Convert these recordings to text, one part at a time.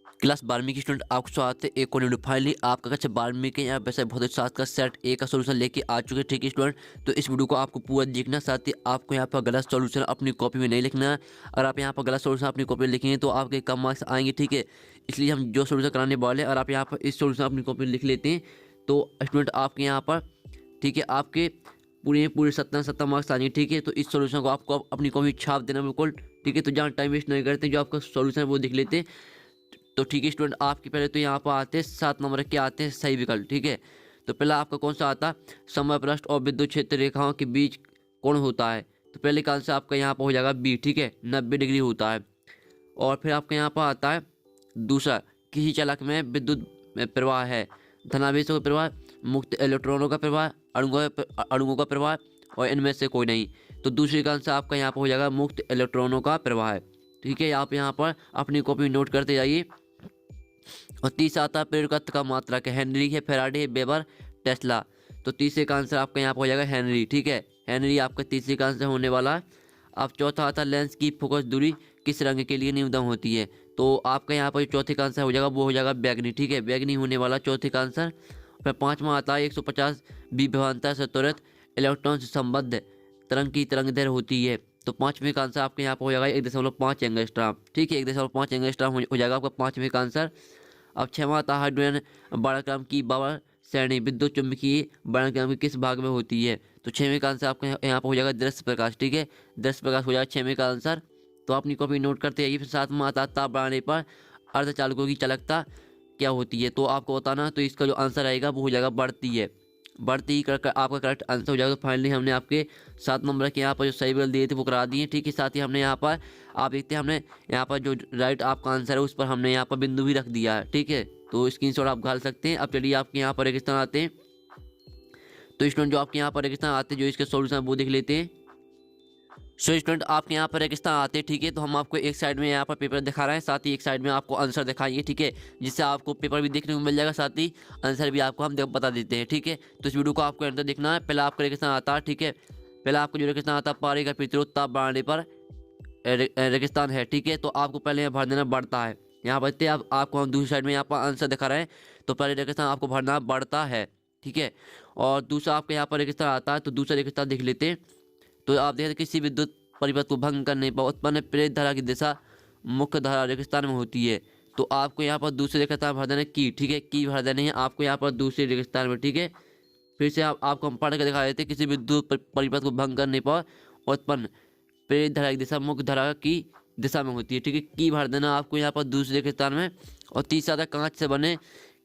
Class 12वीं के student आपको स्वागत है एक और वीडियो। फाइनली आपका कक्षा 12वीं के यहाँ वैसे भौतिक शास्त्र का सेट ए का सोल्यूशन लेके आ चुके हैं। ठीक है स्टूडेंट, तो इस वीडियो को आपको पूरा देखना, साथ ही आपको यहाँ पर गलत सोल्यूशन अपनी कॉपी में नहीं लिखना है। अगर आप यहाँ पर गलत सोल्यूशन अपनी कॉपी में लिखेंगे तो आपके कम मार्क्स आएंगे। ठीक है, इसलिए हम जो सोल्यूशन कराने वाले हैं, और आप यहाँ पर इस सोल्यूशन अपनी कॉपी में लिख लेते हैं तो स्टूडेंट आपके यहाँ पर, ठीक है, आपके पूरे 70 मार्क्स आएंगे। ठीक है, तो इस सोल्यूशन को आपको अपनी कॉपी छाप देना बिल्कुल। ठीक है, तो जहाँ टाइम वेस्ट नहीं करते, जो आपका सोल्यूशन है वो लिख लेते हैं। तो ठीक है स्टूडेंट, आपके पहले तो यहाँ पर आते हैं 7 नंबर के आते हैं सही विकल्प। ठीक है, तो पहला आपका कौन सा आता, समय पृष्ठ और विद्युत क्षेत्र रेखाओं के बीच कौन होता है। तो पहले का आंसर आपका यहाँ पर हो जाएगा बी। ठीक है, 90 डिग्री होता है। और फिर आपके यहाँ पर आता है दूसरा, किसी चालक में विद्युत प्रवाह है, धनावेशों का प्रवाह, मुक्त इलेक्ट्रॉनों का प्रवाह, अणुओं का प्रवाह, और इनमें से कोई नहीं। तो दूसरे का आंसर आपका यहाँ पर हो जाएगा मुक्त इलेक्ट्रॉनों का प्रवाह है। ठीक है, आप यहाँ पर अपनी कॉपी नोट करते जाइए। और तीसरा आता है प्रेरकत्व का मात्रक है, हेनरी है, फेराडे है, वेबर, टेस्ला। तो तीसरे का आंसर आपका यहाँ पर हो जाएगा हेनरी। ठीक है, हेनरी आपका तीसरे का आंसर होने वाला है। अब चौथा आता है लेंस की फोकस दूरी किस रंग के लिए न्यूनतम होती है। तो आपका यहाँ पर चौथे का आंसर हो जाएगा वो हो जाएगा बैगनी। ठीक है, बैगनी होने वाला चौथे का आंसर। फिर पाँचवा आता है 150 विभवांतर से त्वरित इलेक्ट्रॉन से संबद्ध तरंग की तरंग दैर्घ्य होती है। तो पाँचवें का आंसर आपके यहाँ पर हो जाएगा 1.5 एंगस्ट्राम। ठीक है, 1.5 एंगस्ट्राम हो जाएगा आपका पाँचवें का आंसर। अब छठवां आता है हाइड्रोजन वर्णक्रम की बाबर श्रेणी विद्युत चुम्बकीय वर्णक्रम के किस भाग में होती है। तो छठवें का आंसर आपका यहाँ पर हो जाएगा दृश्य प्रकाश। ठीक है, दृश्य प्रकाश हो जाएगा छठवें का आंसर। तो अपनी कॉपी नोट करते आइए। फिर सातवां आता है ताप बढ़ाने पर अर्धचालकों की चालकता क्या होती है। तो आपको बताना, तो इसका जो आंसर आएगा वो हो जाएगा बढ़ती है। बढ़ती ही कर आपका करेक्ट आंसर हो जाएगा। तो फाइनली हमने आपके 7 नंबर के यहाँ पर जो सही विकल्प दिए थे वो करा दिए। ठीक है, साथ ही हमने यहाँ पर, आप देखते हैं, हमने यहाँ पर जो राइट आपका आंसर है उस पर हमने यहाँ पर बिंदु भी रख दिया है। ठीक है, तो स्क्रीनशॉट आप घाल सकते हैं। अब चलिए आपके यहाँ पर रेगिस्तान आते हैं। तो स्टूडेंट जो आपके यहाँ पर रेगिस्तान आते हैं, जो इसके सोल्यूशन वो देख लेते हैं। सो स्टूडेंट आपके यहाँ पर रेगिस्तान आते हैं। ठीक है, तो हम आपको एक साइड में यहाँ पर पेपर दिखा रहे हैं, साथ ही एक साइड में आपको आंसर दिखाएंगे। ठीक है, जिससे आपको पेपर भी देखने को मिल जाएगा, साथ ही आंसर भी आपको हम बता देते हैं। ठीक है, तो इस वीडियो को आपको अंदर देखना है। पहला आपका रेगिस्तान आता है। ठीक है, पहला आपको जो रेगिस्तान आता है, पानी का प्रतिरोध ताप बढ़ाने पर रेगिस्तान है। ठीक है, तो आपको पहले यहाँ भर देना बढ़ता है। यहाँ बढ़ते आप आपको हम दूसरी साइड में यहाँ पर आंसर दिखा रहे हैं। तो पहले रेगिस्तान आपको भरना बढ़ता है। ठीक है, और दूसरा आपके यहाँ पर रेगिस्तान आता है। तो दूसरा रेगिस्तान देख लेते हैं। तो आप देखते हैं किसी विद्युत परिपथ को भंग करने पर उत्पन्न प्रेरित धारा की दिशा मुख्य धारा रेगिस्तान में होती है। तो आपको यहाँ पर दूसरे रेगिस्तान भर देना की। ठीक है, की भर देनी है आपको यहाँ पर दूसरे रेगिस्तान में। ठीक है, फिर से आपको हम पढ़ कर दिखा देते हैं, किसी विद्युत परिपथ को भंग करने पर उत्पन्न प्रेरित धारा की दिशा मुख्य धारा की दिशा में होती है। ठीक है, की भर देना आपको यहाँ पर दूसरे रेगिस्तान में। और तीसरा था कांच से बने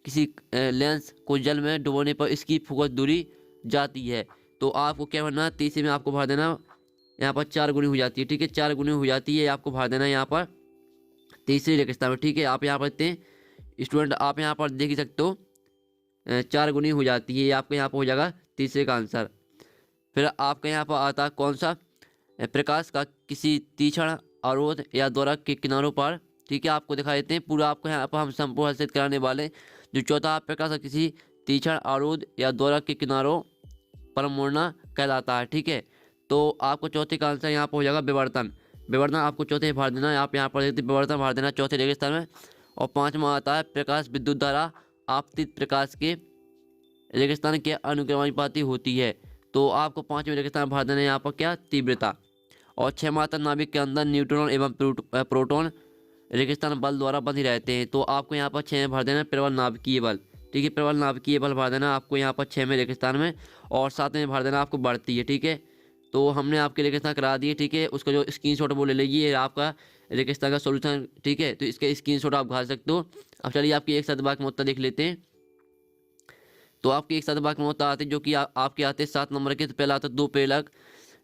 किसी लेंस को जल में डुबोने पर इसकी फोकस दूरी जाती है। तो आपको क्या भरना, तीसरे में आपको भर देना यहाँ पर 4 गुनी हो जाती है। ठीक है, 4 गुनी हो जाती है, आपको भर देना यहाँ पर तीसरी रेगिस्तान में। ठीक है, आप यहाँ पर देखते हैं स्टूडेंट, आप यहाँ पर देख ही सकते हो 4 गुनी हो जाती है, आपके यहाँ पर हो जाएगा तीसरे का आंसर। फिर आपके यहाँ पर आता है कौन सा, प्रकाश का किसी तीक्ष्ण अवरोध या द्वारक के किनारों पर। ठीक है, आपको दिखा देते हैं पूरा, आपको यहाँ पर हम संपूर्ण हस्तांतरित कराने वाले। जो चौथा, प्रकाश का किसी तीक्ष्ण अवरोध या द्वारक के किनारों पर मुड़ना कहलाता है। ठीक है, तो आपको चौथे का आंसर यहाँ पर हो जाएगा विवर्तन। विवर्तन आपको चौथे भर देना है, आप यहाँ पर देखते विवर्तन भर देना चौथे रेगिस्तान में। और पांचवा आता है प्रकाश विद्युत धारा आपतित प्रकाश के रेगिस्तान के अनुक्रमानुपाती होती है। तो आपको पांचवें रेगिस्तान भर देना है यहाँ पर क्या, तीव्रता। और छठवां आता नाभिक के अंदर न्यूट्रॉन एवं प्रोटॉन रेगिस्तान बल द्वारा बंधे रहते हैं। तो आपको यहाँ पर 6 भर देना प्रबल नाभिकीय बल। ठीक है, प्रबल नाभिकीय बल भर देना आपको यहाँ पर 6वें रेगिस्तान में। और 7वें भर देना आपको बढ़ती है। ठीक है, तो हमने आपके रेगिस्तान करा दिए। ठीक है, उसका जो स्क्रीनशॉट वो ले लीजिए, आपका रेगिस्तान का सॉल्यूशन। ठीक है, तो इसके स्क्रीनशॉट आप घाल सकते हो। अब चलिए आपकी एक सदभाग में उत्तर देख लेते हैं। तो आपके एक सदभाग में उत्तर आते हैं, जो कि आपके आते हैं 7 नंबर के। तो पहला आता है दो प्रेरक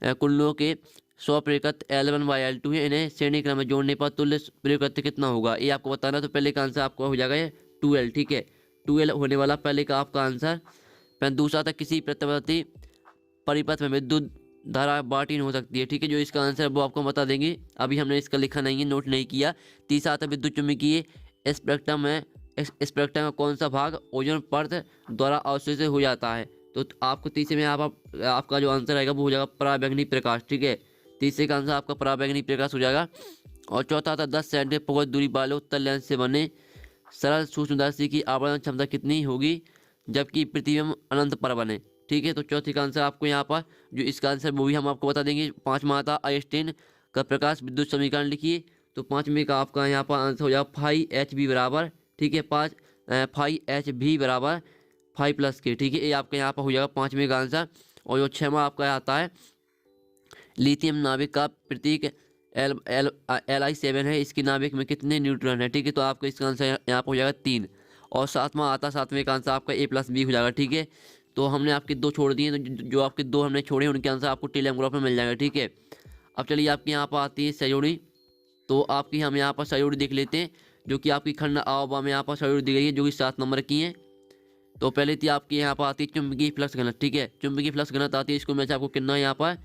कुंडलों के 100 प्रेरकत्व L1/L2 है, इन्हें श्रेणी क्रम में जोड़ने पर तुल्य प्रेरकत्व कितना होगा, ये आपको बताना। तो पहले का आंसर आपको हो जाएगा 2L। ठीक है, 2L होने वाला पहले का आपका आंसर। फिर दूसरा था किसी प्रतिवर्ती परिपथ में विद्युत धारा बाटीन हो सकती है। ठीक है, जो इसका आंसर है वो आपको बता देंगे, अभी हमने इसका लिखा नहीं है, नोट नहीं किया। तीसरा आता विद्युत चुम्बकीय स्पेक्ट्रम में, स्पेक्ट्रम का कौन सा भाग ओजोन परत द्वारा अवशोषित हो जाता है। तो आपको तीसरे में आपका जो आंसर आएगा वो हो जाएगा पराबैंगनी प्रकाश। ठीक है, तीसरे का आंसर आपका पराबैंगनी प्रकाश हो जाएगा। और चौथा आता 10 सेंटीमीटर फोकस दूरी वाले उत्तल लेंस से बने सरल सूक्ष्मदर्शी की आवर्धन क्षमता कितनी होगी जबकि पृथ्वी में अनंत परमाणु है। ठीक है, तो चौथी का आंसर आपको यहाँ पर जो इसका आंसर वो भी हम आपको बता देंगे। पाँचवा आता आइंस्टीन का प्रकाश विद्युत समीकरण लिखिए। तो पाँचवें का आपका यहाँ पर आंसर हो जाएगा 5H बराबर, ठीक है, 5H बराबर 5 + K। ठीक है, ये आपका यहाँ पर हो जाएगा पाँचवें का आंसर। और जो छठवां आपका आता है लिथियम नाभिक का प्रतीक Li7 है। इसकी नाभिक में कितने न्यूट्रॉन है? ठीक है, तो आपका इसका आंसर यहाँ पर हो जाएगा 3। और सातवें का आंसर आपका A+B हो जाएगा। ठीक है, तो हमने आपके 2 छोड़ दिए, तो जो आपके 2 हमने छोड़े उनके आंसर आपको टेलीग्राम ग्रुप में मिल जाएगा। ठीक है, अब चलिए आपके यहाँ पर आती है सहयोगी। तो आपकी हम यहाँ पर सहयोगी देख लेते हैं, जो कि आपकी खंड आववा में यहाँ पर सहयोगी दी गई है, जो कि 7 नंबर की है। तो पहले थी आपकी यहाँ पर आती है चुंबकीय फ्लक्स घनत्व। ठीक है, चुंबकीय फ्लक्स घनत्व आती है, इसको मैच आपको कितना यहाँ पर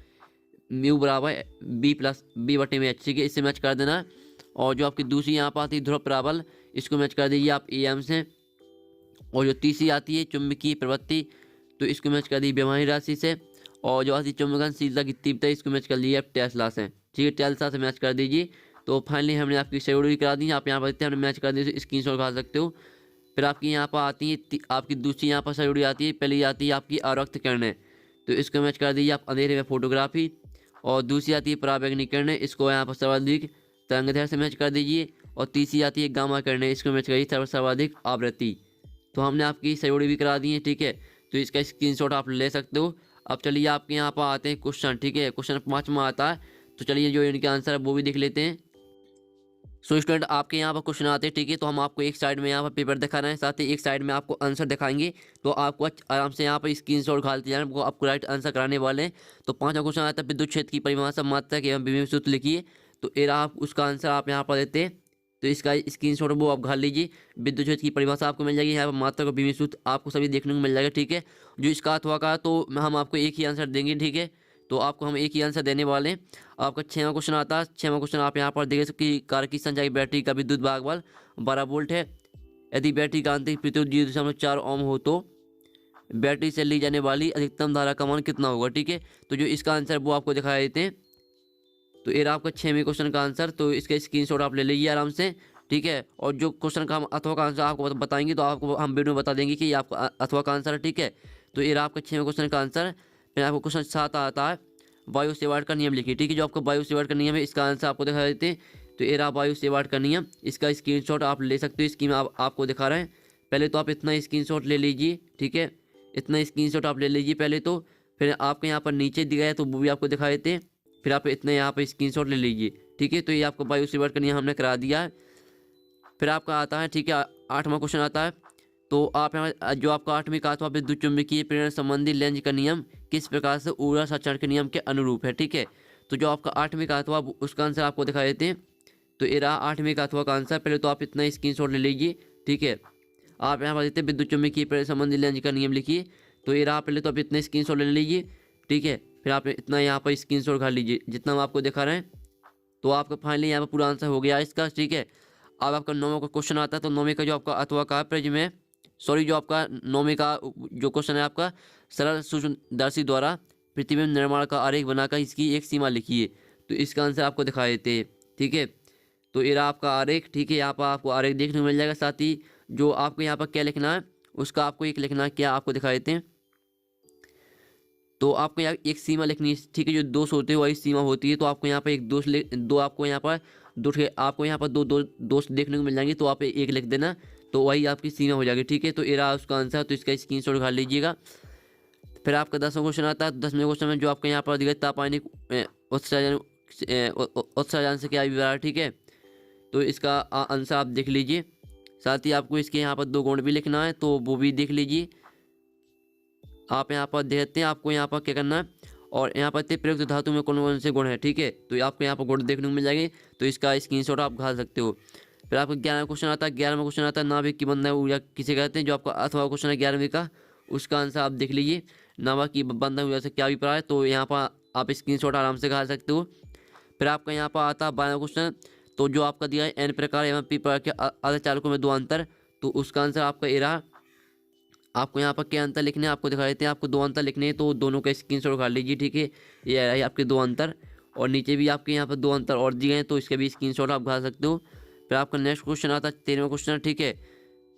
म्यू बराबर B/H। ठीक है, इससे मैच कर देना। और जो आपकी दूसरी यहाँ पर आती है ध्रुव प्रबल, इसको मैच कर दीजिए आप AM से। और जो तीसरी आती है चुंबकीय प्रवृत्ति, तो इसको मैच कर दी व्यवहारिक राशि से। और जो आती है चुंबकनशीलता की तीव्रता, इसको मैच कर लीजिए आप टेस्ला से। ठीक है, टेस्ला से मैच कर दीजिए। तो फाइनली हमने आपकी सहयोगी करा दी। आप यहाँ पर देखते हैं हमने मैच कर दी, स्क्रीनशॉट खा सकते हो। फिर आपकी यहाँ पर आती है आपकी दूसरी यहाँ पर सहयोगी आती है। पहली आती है आपकी आरक्त किरणें, तो इसको मैच कर दीजिए आप अंधेरे में फोटोग्राफी। और दूसरी आती है पराबैंगनी किरणें, इसको यहाँ पर सर्वाधिक तरंगदैर्घ्य से मैच कर दीजिए। और तीसरी आती है गामा किरणें, इसको मैच करिए सर्वाधिक आवृत्ति। तो हमने आपकी सहयोगी भी करा दी है। ठीक है, तो इसका स्क्रीनशॉट आप ले सकते हो। अब चलिए आपके यहाँ पर आते हैं क्वेश्चन। ठीक है, क्वेश्चन 5वां आता है, तो चलिए जो इनके आंसर है वो भी देख लेते हैं। सो स्टूडेंट आपके यहाँ पर क्वेश्चन आते हैं। ठीक है, तो हम आपको एक साइड में यहाँ पर पेपर दिखा रहे हैं, साथ ही एक साइड में आपको आंसर दिखाएंगे। तो आपको आराम से यहाँ पर स्क्रीनशॉट डालते जाना, वो आपको राइट आंसर कराने वाले हैं। तो 5वां क्वेश्चन आता है विद्युत क्षेत्र की परिभाषा मात्रक एवं विभव सूत्र लिखिए। तो ये आप उसका आंसर आप यहाँ पर देते हैं, तो इसका स्क्रीनशॉट वो आप घाल लीजिए। विद्युत क्षेत्र की परिभाषा आपको मिल जाएगी यहाँ पर, मात्रक और विभव सूत्र आपको सभी देखने को मिल जाएगा। ठीक है, जो इसका अथवा का तो हम आपको एक ही आंसर देंगे। ठीक है, तो आपको हम एक ही आंसर देने वाले हैं। आपका 6वां क्वेश्चन आता है। 6वां क्वेश्चन आप यहाँ पर देख सकते हैं, कार की संचायक बैटरी का विद्युत भागबल 12 वोल्ट है। यदि बैटरी का आंतरिक प्रतिरोध 0.4 ओम हो तो बैटरी से ली जाने वाली अधिकतम धारा का मान कितना होगा? ठीक है, तो जो इसका आंसर वो आपको दिखा देते हैं। तो ये रहा आपका 6वें क्वेश्चन का आंसर, तो इसका स्क्रीनशॉट आप ले लीजिए आराम से। ठीक है, और जो क्वेश्चन का हम अथवा का आंसर आपको बताएंगे, तो आपको हम वीडियो में बता देंगे कि ये आपका अथवा का आंसर है। ठीक है, तो ये रहा आपका 6वें क्वेश्चन का आंसर। फिर आपको क्वेश्चन 7 आता है, वायु सेवार्ट का नियम लिखिए। ठीक है, जो आपका वायु सेवार्ट का नियम है, इसका आंसर आपको दिखा देते हैं। तो ये रहा वायु सेवार्ट का नियम, इसका स्क्रीनशॉट आप ले सकते हो। इसकी में आपको दिखा रहे हैं। पहले तो आप इतना स्क्रीनशॉट ले लीजिए। ठीक है, इतना स्क्रीनशॉट आप ले लीजिए पहले तो। फिर आपके यहाँ पर नीचे दिया है तो वो भी आपको दिखा देते हैं। फिर आप इतना यहाँ पर स्क्रीनशॉट ले लीजिए। ठीक है, तो ये आपको वायु सेवार्ट का नियम हमने करा दिया है। फिर आपका आता है, ठीक है, 8वां क्वेश्चन आता है। तो आप यहाँ जो आपका 8वीं का अथवा विद्युत चुंबकीय प्रेरण संबंधी लेंज का नियम किस प्रकार से ऊर्जा संचरण के नियम के अनुरूप है? ठीक है, तो जो आपका 8वीं का अथवा उसका आंसर आपको दिखा देते हैं। तो ये रहा 8वीं का अथवा का आंसर। पहले तो आप इतना स्क्रीनशॉट ले लीजिए। ठीक है, आप यहाँ पर देते हैं विद्युत चुंबकीय प्रेरण संबंधी लेंज का नियम लिखिए। तो ये रहा, पहले तो आप इतना स्क्रीनशॉट ले लीजिए। ठीक है, फिर आप इतना यहाँ पर स्क्रीनशॉट कर लीजिए जितना हम आपको दिखा रहे हैं। तो आपका फाइनली यहाँ पर पूरा आंसर हो गया इसका। ठीक है, अब आपका 9वां का क्वेश्चन आता है। तो 9वें का जो आपका अथवा का प्रिज्म है, जो आपका 9वें का जो क्वेश्चन है आपका, सरल सूक्ष्मदर्शी द्वारा पृथ्वी में निर्माण का आरेख बनाकर इसकी एक सीमा लिखिए। तो इसका आंसर आपको दिखा देते हैं। ठीक है, तो ये रहा आपका आरेख। ठीक है, यहाँ पर आपको आरेख देखने को मिल जाएगा। साथ ही जो आपको यहाँ पर क्या लिखना है उसका आपको एक लिखना है, क्या आपको दिखा देते हैं। तो आपको यहाँ एक सीमा लिखनी है। ठीक है, जो दोष होते हैं वही सीमा होती है। तो आपको यहाँ पर एक दोष दो आपको यहाँ पर दो दोष देखने को मिल जाएंगे। तो आप एक लिख देना, तो वही आपकी सीमा हो जाएगी। ठीक है, तो ये रहा उसका आंसर। तो इसका स्क्रीनशॉट उठा लीजिएगा। फिर आपका 10वां क्वेश्चन आता है। 10वें क्वेश्चन में जो आपका यहाँ पर दिया तापानिक उत्सर्जन से क्या अभिप्राय है? ठीक है, तो इसका आंसर आप देख लीजिए। साथ ही आपको इसके यहाँ पर 2 गुण भी लिखना है, तो वो भी देख लीजिए। आप यहाँ पर देखते हैं आपको यहाँ पर क्या करना है। और यहाँ पर प्रयुक्त धातु में कौन कौन से गुण है? ठीक है, तो आपको यहाँ पर गुण देखने को मिल जाएंगे। तो इसका स्क्रीनशॉट आप घाल सकते हो। फिर आपको 11वां क्वेश्चन आता है। 11वां क्वेश्चन आता है नाभिक की बंधन ऊर्जा किसे कहते हैं? जो आपका अथवा क्वेश्चन है 11वीं का, उसका आंसर आप देख लीजिए। नाभिक की बंधन ऊर्जा से क्या अभिप्राय है? तो यहाँ पर आप स्क्रीनशॉट आराम से घाल सकते हो। फिर आपका यहाँ पर आता है 12वां क्वेश्चन। तो जो आपका दिया है N प्रकार एवं P प्रकार के अर्धचालकों में 2 अंतर, तो उसका आंसर आपका ये रहा। आपको यहाँ पर क्या अंतर लिखने हैं आपको दिखा देते हैं। आपको 2 अंतर लिखने हैं, तो दोनों का स्क्रीनशॉट उठा लीजिए। ठीक है, ये है आपके 2 अंतर। और नीचे भी आपके यहाँ पर 2 अंतर और दिए हैं, तो इसके भी स्क्रीनशॉट आप घाल सकते हो। फिर आपका नेक्स्ट क्वेश्चन आता है 13वां क्वेश्चन। ठीक है,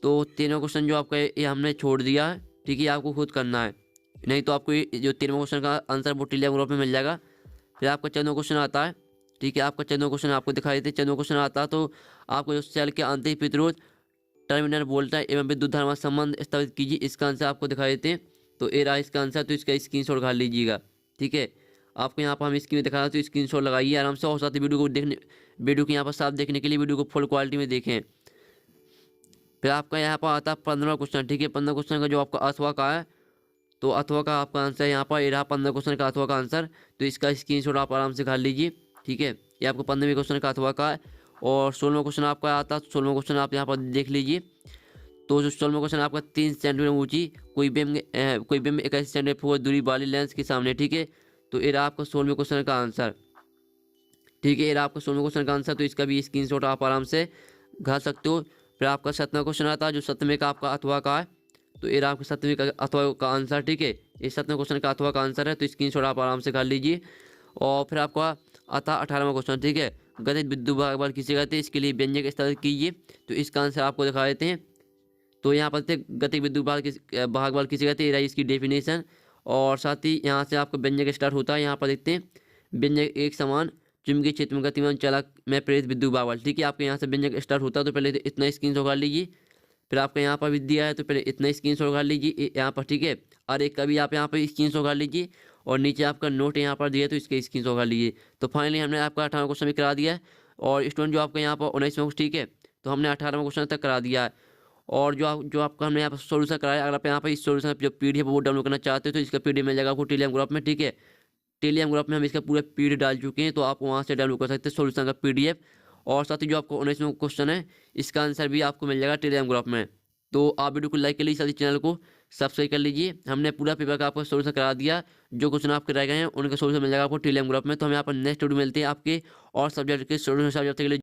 तो तीनों क्वेश्चन जो आपका ये हमने छोड़ दिया है, ठीक है, आपको खुद करना है, नहीं तो आपको ये जो तीनों क्वेश्चन का आंसर वो टेलीग्राम ग्रुप में मिल जाएगा। फिर आपका चंदो क्वेश्चन आता है, ठीक है, आपका चंदो क्वेश्चन आपको दिखाई देते चंदो क्वेश्चन आता है। तो आपको जो सेल के आंतरिक प्रतिरोध टर्मिनल बोलता है एवं विद्युत धारा संबंध स्थापित कीजिए, इसका आंसर आपको दिखाई देते हैं। तो ये रहा इसका आंसर, तो इसका स्क्रीनशॉट खा लीजिएगा, ठीक है। आपको यहाँ पर हम स्क्रीन में दिखा रहे हैं, तो स्क्रीनशॉट लगाइए आराम से, और साथ ही वीडियो को यहाँ पर साफ देखने के लिए वीडियो को फुल क्वालिटी में देखें। फिर आपका यहाँ पर आता है 15 क्वेश्चन, ठीक है। 15 क्वेश्चन का जो आपका अथवा का है, तो अथवा का आपका आंसर यहाँ पर ये रहा 15 क्वेश्चन का अथवा का आंसर। तो इसका स्क्रीनशॉट आप आराम से खा लीजिए, ठीक है। ये आपको 15वें क्वेश्चन का अथवा का है। और 16वां क्वेश्चन आपका आता है, तो 16वां क्वेश्चन आप यहाँ पर देख लीजिए। तो जो 16वां क्वेश्चन आपका 3 सेंटीमीटर ऊंची कोई बिंब 81 सेंटीमीटर दूरी वाली लेंस के सामने, ठीक है। तो ये रहा आपका 16वें क्वेश्चन का आंसर, ठीक है। ये रहा आपका 16वें क्वेश्चन का आंसर। तो इसका भी स्क्रीनशॉट आप आराम से खा सकते हो। फिर आपका 7वां क्वेश्चन आता है, जो 7वें का आपका अथवा का है। तो ये रहा आपका 7वें का अथवा का आंसर, ठीक है। ये 7वें क्वेश्चन का अथवा का आंसर है, तो स्क्रीनशॉट आप आराम से कर लीजिए। और फिर आपका आता 18वां क्वेश्चन, ठीक है। गतिज विद्युत भागबल किसे कहते हैं, इसके लिए व्यंजक स्थापित कीजिए। तो इसका आंसर आपको दिखा देते हैं। तो यहाँ पर गतिज विद्युत भागबल किसे कहते हैं, ये रही इसकी डेफिनेशन। और साथ ही यहाँ से आपका व्यंजक स्टार्ट होता है, यहाँ पर देखते हैं व्यंजक एक समान चुंबकीय क्षेत्र में गतिमान चालक में प्रेरित विद्युत भागबल, ठीक है। आपके यहाँ से व्यंजक स्टार्ट होता है, तो पहले इतना स्क्रीनशॉट कर लीजिए। फिर आपका यहाँ पर भी दिया है, तो पहले इतना स्क्रीनशॉट कर लीजिए यहाँ पर, ठीक है। और एक का भी आप यहाँ पर स्क्रीनशॉट कर लीजिए, और नीचे आपका नोट यहाँ पर दिया है, तो इसके स्क्रीनशॉट कर लीजिए। तो फाइनली हमने आपका 18वां क्वेश्चन भी करा दिया है। और स्टूडेंट जो आपका यहाँ पर 19वां, ठीक है, तो हमने 18वां क्वेश्चन तक करा दिया है। और जो आपका हमने यहाँ पर सोल्यूशन कराया, अगर आप यहाँ पर इस सोल्यूशन जो पीडीएफ वो डाउनलोड करना चाहते हो, तो इसका पीडीएफ मिल जाएगा आपको टेलीग्राम ग्रुप में, ठीक है। टेलीग्राम ग्रुप में हम इसका पूरा पीडीएफ डाल चुके हैं, तो आप वहाँ से डाउनलोड कर सकते हैं सोल्यूशन का पीडीएफ। और साथ ही जो आपको 19वां क्वेश्चन है, इसका आंसर भी आपको मिल जाएगा टेलीग्राम ग्रुप में। तो आप वीडियो को लाइक कर लीजिए, साथ ही चैनल को सब्सक्राइब कर लीजिए। हमने पूरा पेपर का आपको सोल्यूशन करा दिया, जो क्वेश्चन आपके रह गए हैं उनका सोल्यूशन मिल जाएगा आपको टेलीग्राम ग्रुप में। तो हम यहाँ पर नेक्स्ट वीडियो मिलते हैं आपके और सब्जेक्ट के सोल्यूशन, सब्जेक्ट के लिए